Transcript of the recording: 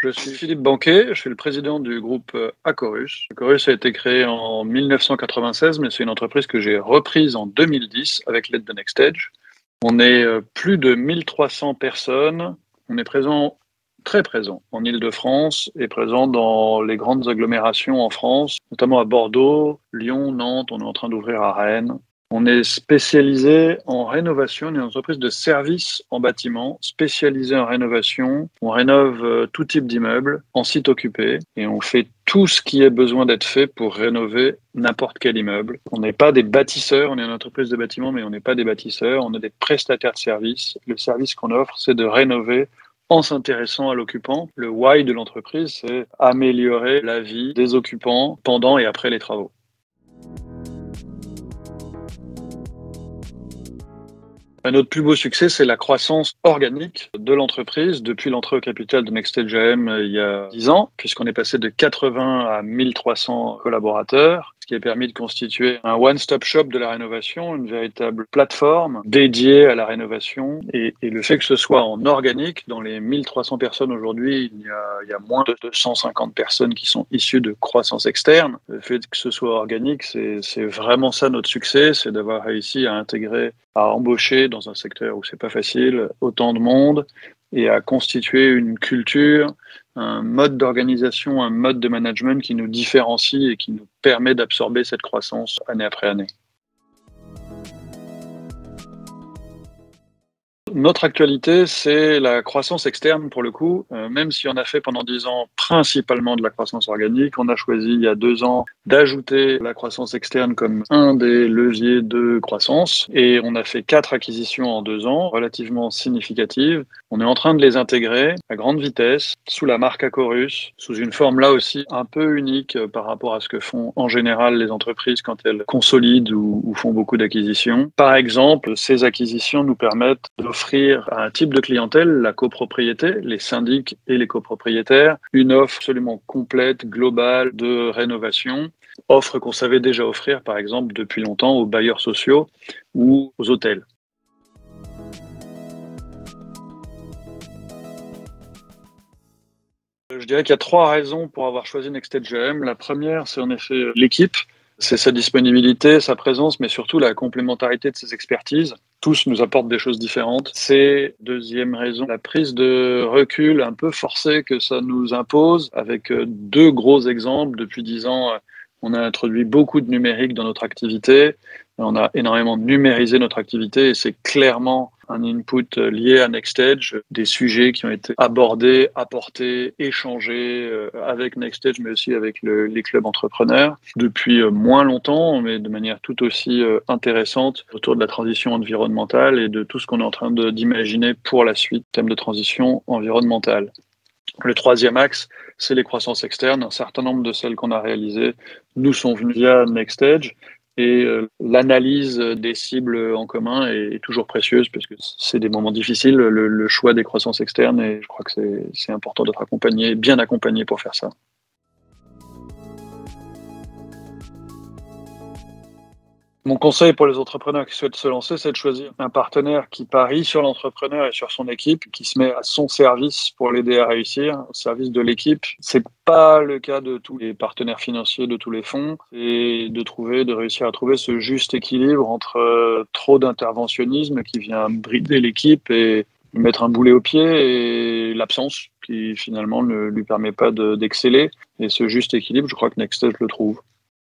Je suis Philippe Banquet, je suis le président du groupe Acorus. Acorus a été créé en 1996, mais c'est une entreprise que j'ai reprise en 2010 avec l'aide de NextEdge. On est plus de 1300 personnes. On est très présent en Île-de-France et présent dans les grandes agglomérations en France, notamment à Bordeaux, Lyon, Nantes. On est en train d'ouvrir à Rennes. On est spécialisé en rénovation, on est une entreprise de services en bâtiment, spécialisée en rénovation. On rénove tout type d'immeubles en site occupé et on fait tout ce qui est besoin d'être fait pour rénover n'importe quel immeuble. On n'est pas des bâtisseurs, on est une entreprise de bâtiment, mais on n'est pas des bâtisseurs, on est des prestataires de services. Le service qu'on offre, c'est de rénover en s'intéressant à l'occupant. Le why de l'entreprise, c'est améliorer la vie des occupants pendant et après les travaux. Notre plus beau succès, c'est la croissance organique de l'entreprise depuis l'entrée au capital de NextEdge AM il y a 10 ans, puisqu'on est passé de 80 à 1300 collaborateurs, ce qui a permis de constituer un one-stop shop de la rénovation, une véritable plateforme dédiée à la rénovation. Et le fait que ce soit en organique, dans les 1300 personnes aujourd'hui, il y a moins de 250 personnes qui sont issues de croissance externe. Le fait que ce soit organique, c'est vraiment ça notre succès, c'est d'avoir réussi à intégrer, à embaucher dans un secteur où c'est pas facile, autant de monde et à constituer une culture, un mode d'organisation, un mode de management qui nous différencie et qui nous permet d'absorber cette croissance année après année. Notre actualité, c'est la croissance externe pour le coup. Même si on a fait pendant 10 ans principalement de la croissance organique, on a choisi il y a 2 ans d'ajouter la croissance externe comme un des leviers de croissance. Et on a fait 4 acquisitions en 2 ans, relativement significatives. On est en train de les intégrer à grande vitesse, sous la marque Acorus, sous une forme là aussi un peu unique par rapport à ce que font en général les entreprises quand elles consolident ou font beaucoup d'acquisitions. Par exemple, ces acquisitions nous permettent d'offrir à un type de clientèle, la copropriété, les syndics et les copropriétaires, une offre absolument complète, globale de rénovation, offre qu'on savait déjà offrir par exemple depuis longtemps aux bailleurs sociaux ou aux hôtels. Je dirais qu'il y a 3 raisons pour avoir choisi NextEdge AM. La première, c'est en effet l'équipe. C'est sa disponibilité, sa présence, mais surtout la complémentarité de ses expertises. Tous nous apportent des choses différentes. C'est, deuxième raison, la prise de recul un peu forcée que ça nous impose, avec 2 gros exemples. Depuis 10 ans, on a introduit beaucoup de numérique dans notre activité. On a énormément numérisé notre activité et c'est clairement un input lié à NextEdge, des sujets qui ont été abordés, apportés, échangés avec NextEdge, mais aussi avec les clubs entrepreneurs depuis moins longtemps, mais de manière tout aussi intéressante autour de la transition environnementale et de tout ce qu'on est en train d'imaginer pour la suite, thème de transition environnementale. Le troisième axe, c'est les croissances externes. Un certain nombre de celles qu'on a réalisées nous sont venues via NextEdge. Et l'analyse des cibles en commun est toujours précieuse parce que c'est des moments difficiles, le choix des croissances externes, et je crois que c'est important d'être accompagné, bien accompagné pour faire ça. Mon conseil pour les entrepreneurs qui souhaitent se lancer, c'est de choisir un partenaire qui parie sur l'entrepreneur et sur son équipe, qui se met à son service pour l'aider à réussir, au service de l'équipe. C'est pas le cas de tous les partenaires financiers, de tous les fonds, et de réussir à trouver ce juste équilibre entre trop d'interventionnisme qui vient brider l'équipe et lui mettre un boulet au pied et l'absence qui finalement ne lui permet pas d'exceller. Et ce juste équilibre, je crois que NextEdge le trouve.